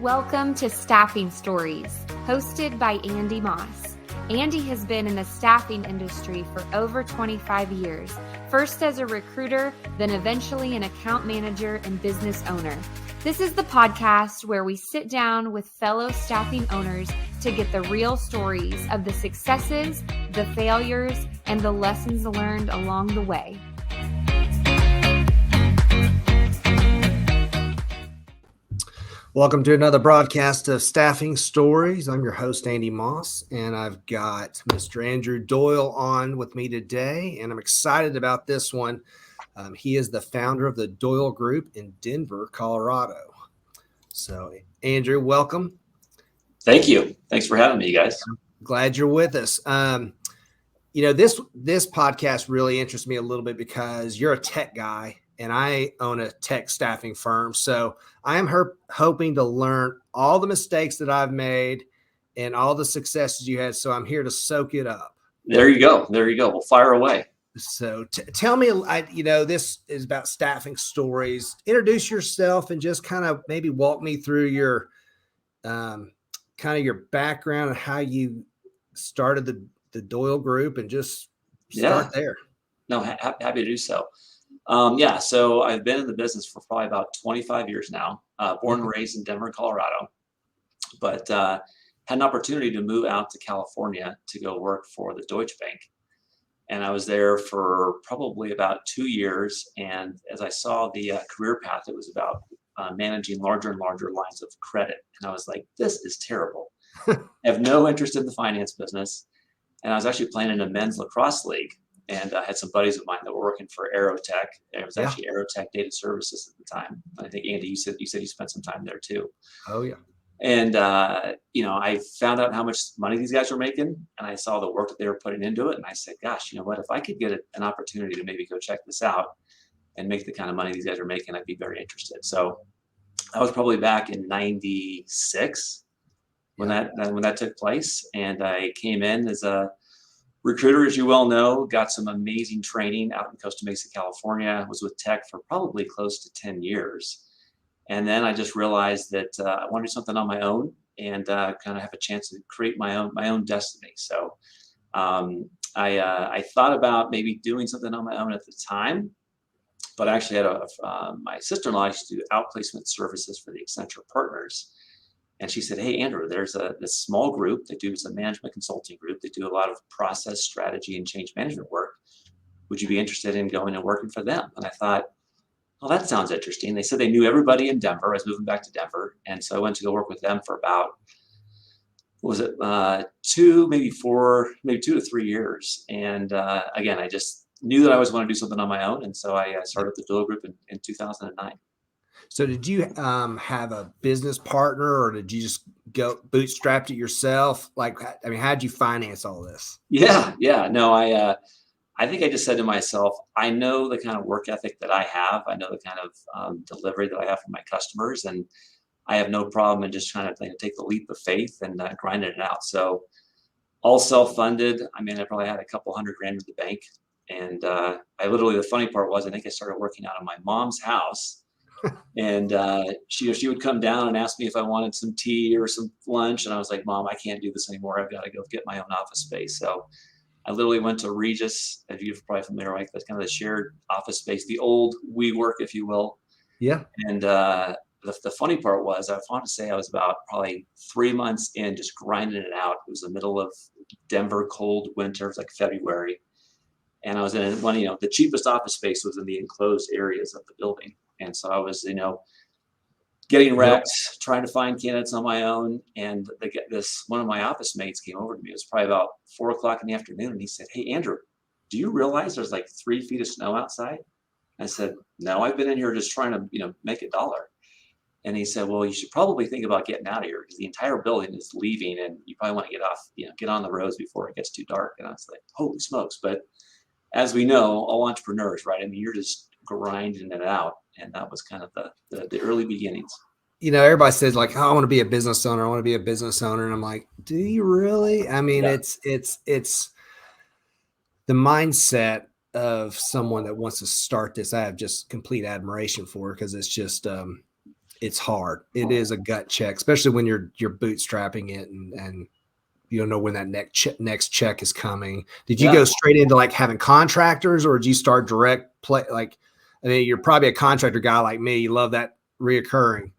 Welcome to Staffing Stories, hosted by Andy Moss. Andy has been in the staffing industry for over 25 years, first as a recruiter, then eventually an account manager and business owner. This is the podcast where we sit down with fellow staffing owners to get the real stories of the successes, the failures, and the lessons learned along the way. Welcome to another broadcast of Staffing Stories. I'm your host, Andy Moss, and I've got Mr. Andrew Doyle on with me today, and I'm excited about this one. He is the founder of the Doyle Group in Denver, Colorado. So, Andrew, welcome. Thank you. Thanks for having me, guys. Glad you're with us. This podcast really interests me a little bit because you're a tech guy, and I own a tech staffing firm. So I am hoping to learn all the mistakes that I've made and all the successes you had. So I'm here to soak it up. There you go. We'll fire away. So tell me, this is about staffing stories. Introduce yourself and just kind of maybe walk me through your kind of your background and how you started the Doyle Group, and just start there. No, happy to do so. So I've been in the business for probably about 25 years now, born and raised in Denver, Colorado, but had an opportunity to move out to California to go work for the Deutsche Bank. And I was there for probably about 2 years. And as I saw the career path, it was about managing larger and larger lines of credit. And I was like, this is terrible. I have no interest in the finance business. And I was actually playing in a men's lacrosse league. And I had some buddies of mine that were working for Aerotech. And it was actually Aerotech Data Services at the time. I think, Andy, you said you spent some time there too. Oh, yeah. And, I found out how much money these guys were making, and I saw the work that they were putting into it. And I said, gosh, you know what, if I could get an opportunity to maybe go check this out and make the kind of money these guys are making, I'd be very interested. So I was probably back in 96 when that took place. And I came in as a recruiter, as you well know, got some amazing training out in Costa Mesa, California, was with tech for probably close to 10 years. And then I just realized that I want to do something on my own and kind of have a chance to create my own destiny. So I thought about maybe doing something on my own at the time, but I actually had my sister-in-law used to do outplacement services for the Accenture partners. And she said, hey, Andrew, there's this small group. They do a management consulting group. They do a lot of process strategy and change management work. Would you be interested in going and working for them? And I thought, well, that sounds interesting. They said they knew everybody in Denver. I was moving back to Denver. And so I went to go work with them for about, 2 to 3 years. And again, I just knew that I was going to do something on my own. And so I started the Doyle Group in 2009. So did you have a business partner, or did you just go bootstrapped it yourself? How'd you finance all this? Yeah. No, I think I just said to myself, I know the kind of work ethic that I have. I know the kind of delivery that I have for my customers, and I have no problem in just trying to take the leap of faith and grinding it out. So all self-funded. I mean, I probably had a couple $100,000 in the bank. And the funny part was, I think I started working out of my mom's house. And she would come down and ask me if I wanted some tea or some lunch. And I was like, Mom, I can't do this anymore. I've got to go get my own office space. So I literally went to Regis, as you're probably familiar, right? That's kind of the shared office space, the old WeWork, if you will. Yeah. And the funny part was, I want to say I was about probably 3 months in, just grinding it out. It was the middle of Denver, cold winter. It was like February. And I was in one, the cheapest office space was in the enclosed areas of the building. And so I was, getting wrecked, trying to find candidates on my own. And one of my office mates came over to me. It was probably about 4:00 in the afternoon. And he said, hey, Andrew, do you realize there's like 3 feet of snow outside? I said, no, I've been in here just trying to, make $1. And he said, well, you should probably think about getting out of here, because the entire building is leaving and you probably want to get off, get on the roads before it gets too dark. And I was like, holy smokes. But as we know, all entrepreneurs, right? I mean, you're just grinding it out. And that was kind of the early beginnings. Everybody says like, oh, I want to be a business owner. I want to be a business owner. And I'm like, do you really? I mean, it's the mindset of someone that wants to start this. I have just complete admiration for, because it's just, it's hard. It is a gut check, especially when you're bootstrapping it and you don't know when that next check is coming. Did you go straight into like having contractors, or did you start direct play? Like, I mean, you're probably a contractor guy like me. You love that reoccurring.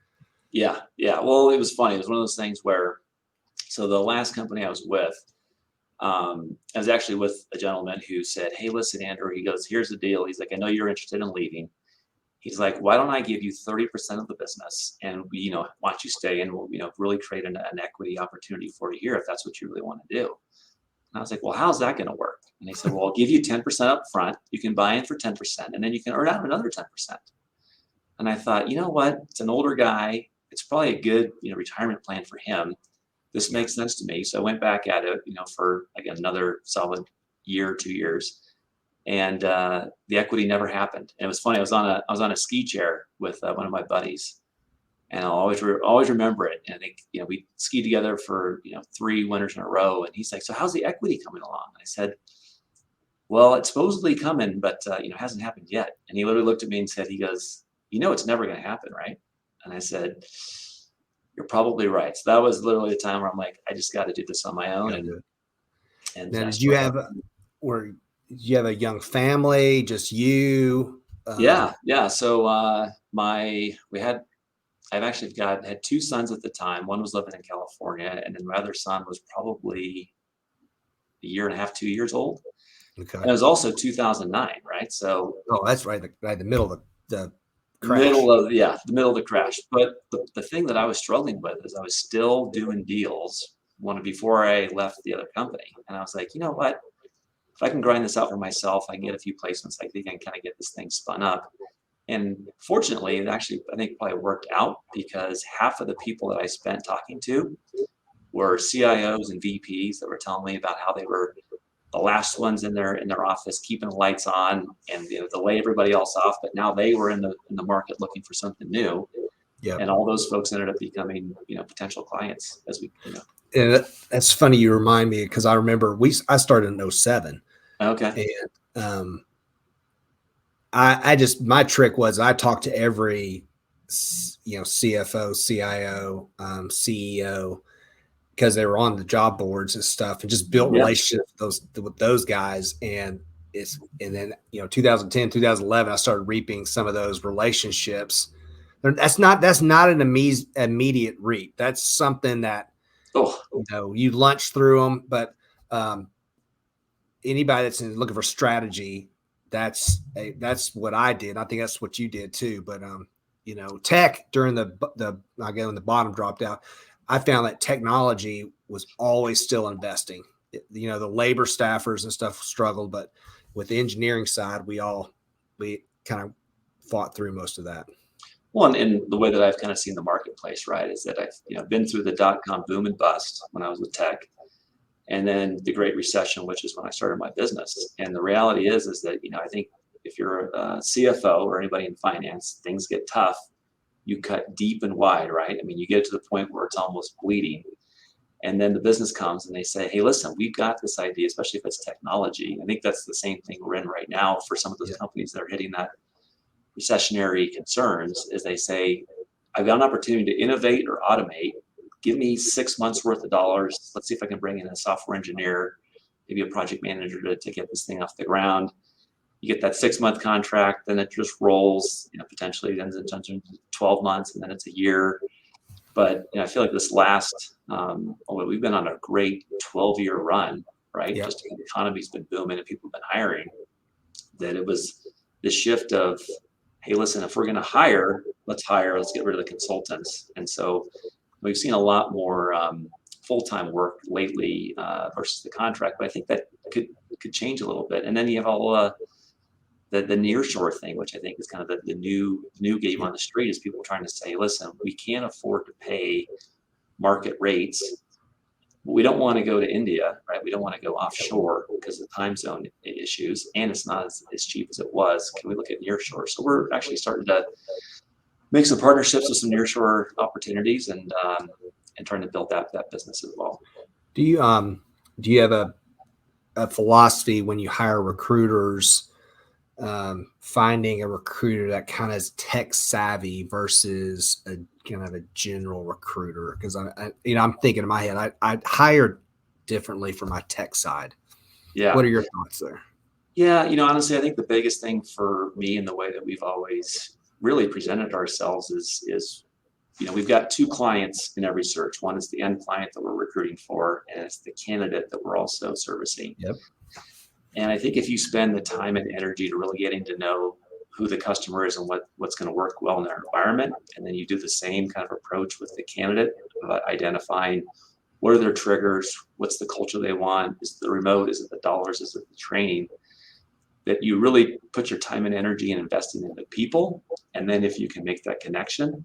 Yeah. Well, it was funny. It was one of those things where, so the last company I was with, I was actually with a gentleman who said, "Hey, listen, Andrew," he goes, "here's the deal." He's like, "I know you're interested in leaving." He's like, "Why don't I give you 30% of the business, and why don't you stay, and we'll, really create an equity opportunity for you here if that's what you really want to do." And I was like, "Well, how's that going to work?" And they said, "Well, I'll give you 10% up front. You can buy in for 10%, and then you can earn out another 10%." And I thought, you know what? It's an older guy. It's probably a good, retirement plan for him. This makes sense to me. So I went back at it, for like another solid year, 2 years, and the equity never happened. And it was funny. I was on a ski chair with one of my buddies, and I'll always remember it. And I think we skied together for 3 winters in a row. And he's like, "So how's the equity coming along?" And I said, "Well, it's supposedly coming, but it hasn't happened yet." And he literally looked at me and said, he goes, "It's never going to happen, right?" And I said, "You're probably right." So that was literally the time where I'm like, I just got to do this on my own. And now, did you have a young family, just you? Yeah. So I've actually had 2 sons at the time. One was living in California, and then my other son was probably a year and a half, 2 years old. Okay. And it was also 2009, right? So that's right, the middle of the crash. The middle of the crash. But the thing that I was struggling with is I was still doing deals before I left the other company. And I was like, you know what? If I can grind this out for myself, I can get a few placements. I think I can kind of get this thing spun up. And fortunately, it actually, I think, probably worked out, because half of the people that I spent talking to were CIOs and VPs that were telling me about how they were the last ones in their office, keeping the lights on, and to lay everybody else off. But now they were in the market looking for something new. Yeah. And all those folks ended up becoming potential clients as we. And that's funny you remind me, because I remember I started in 2007. Okay. And my trick was I talked to every CFO, CIO, CEO, because they were on the job boards and stuff, and just built relationships with those guys. And then 2010, 2011, I started reaping some of those relationships. That's not an immediate reap. That's something that you lunch through them. But anybody that's looking for strategy, that's what I did. I think that's what you did too. But tech during when the bottom dropped out, I found that technology was always still investing. The labor staffers and stuff struggled, but with the engineering side, we kind of fought through most of that. Well, and the way that I've kind of seen the marketplace, right, is that I've been through the .com boom and bust when I was with tech, and then the Great Recession, which is when I started my business. And the reality is that I think if you're a CFO or anybody in finance, things get tough. You cut deep and wide, right? I mean, you get to the point where it's almost bleeding. And then the business comes and they say, "Hey, listen, we've got this idea," especially if it's technology. I think that's the same thing we're in right now for some of those companies that are hitting that recessionary concerns, is they say, "I've got an opportunity to innovate or automate. Give me 6 months worth of dollars. Let's see if I can bring in a software engineer, maybe a project manager to get this thing off the ground." You get that 6-month contract, then it just rolls, potentially it ends into 12 months, and then it's a year. But I feel like this last, we've been on a great 12-year run, right? Yep. Just the economy's been booming and people have been hiring. That it was the shift of, hey, listen, if we're going to hire, let's get rid of the consultants. And so we've seen a lot more full-time work lately versus the contract, but I think that could change a little bit. And then you have all the nearshore thing, which I think is kind of the new game on the street, is people trying to say, listen, we can't afford to pay market rates. We don't want to go to India, right? We don't want to go offshore because of the time zone issues, and it's not as cheap as it was. Can we look at nearshore? So we're actually starting to make some partnerships with some nearshore opportunities, and trying to build that business as well. Do you have a philosophy when you hire recruiters finding a recruiter that kind of is tech savvy versus a kind of a general recruiter? Because I'm thinking in my head, I hired differently for my tech side. Yeah. What are your thoughts there? Yeah, honestly, I think the biggest thing for me and the way that we've always really presented ourselves is we've got two clients in every search. One is the end client that we're recruiting for, and it's the candidate that we're also servicing. Yep. And I think if you spend the time and energy to really getting to know who the customer is and what's going to work well in their environment, and then you do the same kind of approach with the candidate about identifying what are their triggers, what's the culture they want, is it the remote, is it the dollars, is it the training, that you really put your time and energy in investing in the people. And then if you can make that connection,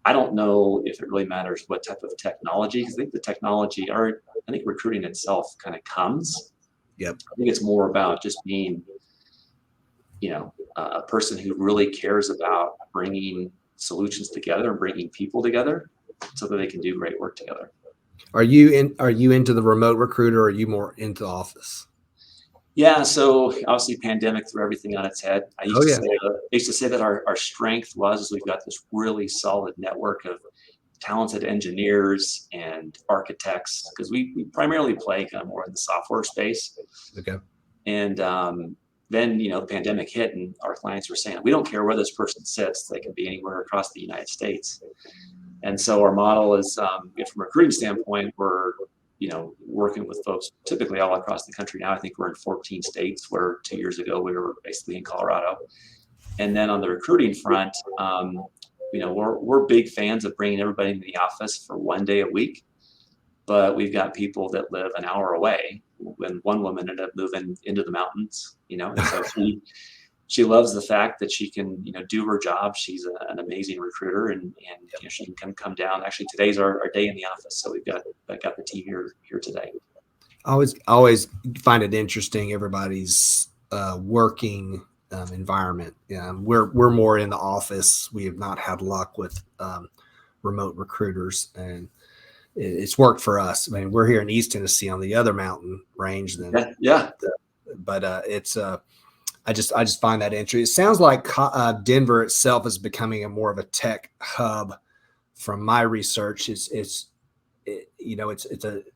I don't know if it really matters what type of technology, because I think the technology, or I think recruiting itself kind of comes. Yep. I think it's more about just being, a person who really cares about bringing solutions together and bringing people together so that they can do great work together. Are you into the remote recruiter, or are you more into the office? Yeah, so obviously pandemic threw everything on its head. I used to say that our strength was we've got this really solid network of talented engineers and architects, because we primarily play kind of more in the software space. Okay. And then the pandemic hit, and our clients were saying, we don't care where this person sits; they can be anywhere across the United States. And so our model is, from a recruiting standpoint, we're working with folks typically all across the country now. I think we're in 14 states, where 2 years ago we were basically in Colorado. And then on the recruiting front, we're big fans of bringing everybody into the office for 1 day a week, but we've got people that live an hour away. When one woman ended up moving into the mountains, and so she loves the fact that she can, do her job. She's an amazing recruiter, and she can come down. Actually, today's our day in the office, so I got the team here today. I always find it interesting, everybody's working environment. We're more in the office. We have not had luck with remote recruiters, and it's worked for us. I mean, we're here in East Tennessee on the other mountain range than but it's I just find that interesting. It sounds like Denver itself is becoming a more of a tech hub. From my research, it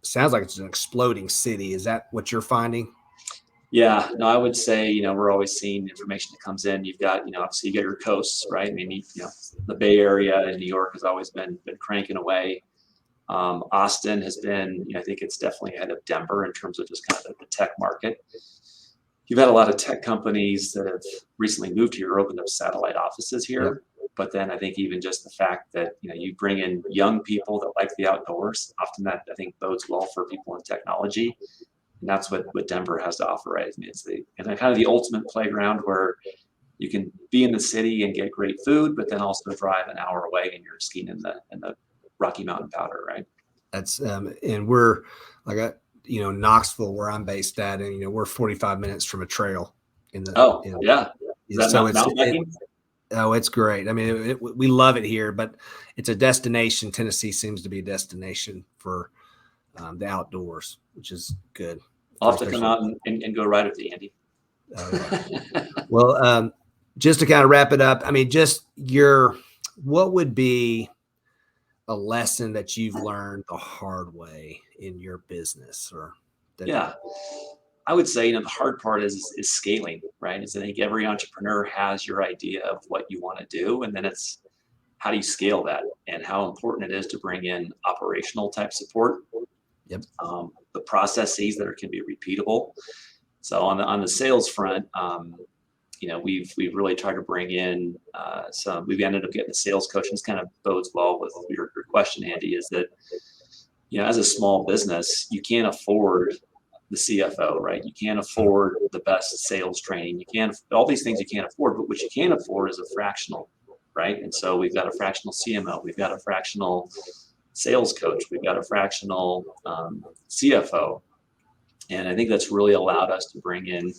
sounds like it's an exploding city. Is that what you're finding? Yeah, no, I would say, we're always seeing information that comes in. You've got, obviously you get your coasts, right? I mean, the Bay Area in New York has always been cranking away. Austin has been, I think it's definitely ahead of Denver in terms of just kind of the tech market. You've had a lot of tech companies that have recently moved here, opened up satellite offices here. Yep. But then I think even just the fact that, you bring in young people that like the outdoors, often that I think bodes well for people in technology. And that's what Denver has to offer, right? I mean, it's kind of the ultimate playground where you can be in the city and get great food, but then also drive an hour away and you're skiing in the Rocky Mountain Powder, right? That's and we're like Knoxville, where I'm based at, and we're 45 minutes from a trail in the. It's great. I mean, we love it here, but it's a destination. Tennessee seems to be a destination for the outdoors, which is good. I'll have to come out and go ride with you, Andy. Well, just to kind of wrap it up, I mean, what would be a lesson that you've learned the hard way in your business? I would say, the hard part is scaling, right? I think every entrepreneur has your idea of what you want to do, and then it's how do you scale that, and how important it is to bring in operational type support. Yep. The processes that can be repeatable. So on the sales front, we've really tried to bring in we've ended up getting a sales coach, and this kind of bodes well with your question, Andy, is that, as a small business, you can't afford the CFO, right? You can't afford the best sales training. All these things you can't afford, but what you can afford is a fractional, right? And so we've got a fractional CMO, we've got a fractional sales coach, we've got a fractional CFO. And I think that's really allowed us to bring in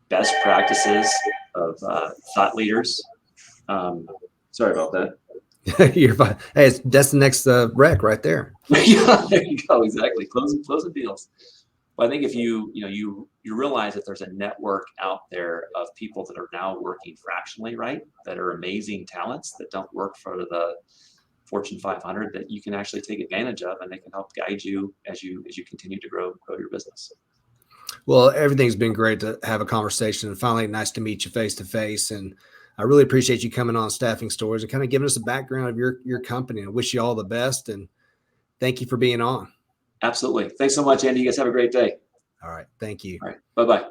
best practices of thought leaders. Sorry about that. You're fine. Hey, that's the next rec right there. Yeah, there you go. Exactly. Closing deals. Well, I think if you realize that there's a network out there of people that are now working fractionally, right? That are amazing talents that don't work for the Fortune 500 that you can actually take advantage of, and they can help guide you as you continue to grow your business. Well, everything's been great to have a conversation, and finally nice to meet you face to face. And I really appreciate you coming on Staffing Stories and kind of giving us a background of your company. I wish you all the best, and thank you for being on. Absolutely. Thanks so much, Andy. You guys have a great day. All right. Thank you. All right. Bye-bye.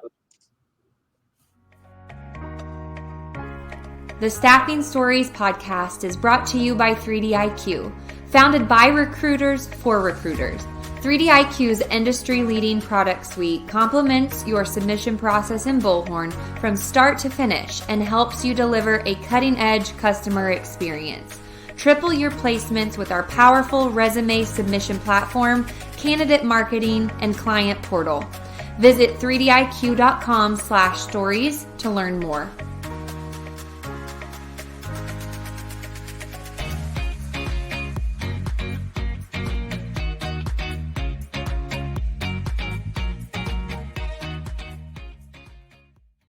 The Staffing Stories podcast is brought to you by 3DIQ, founded by recruiters for recruiters. 3DIQ's industry-leading product suite complements your submission process in Bullhorn from start to finish and helps you deliver a cutting-edge customer experience. Triple your placements with our powerful resume submission platform, candidate marketing, and client portal. Visit 3diq.com/stories to learn more.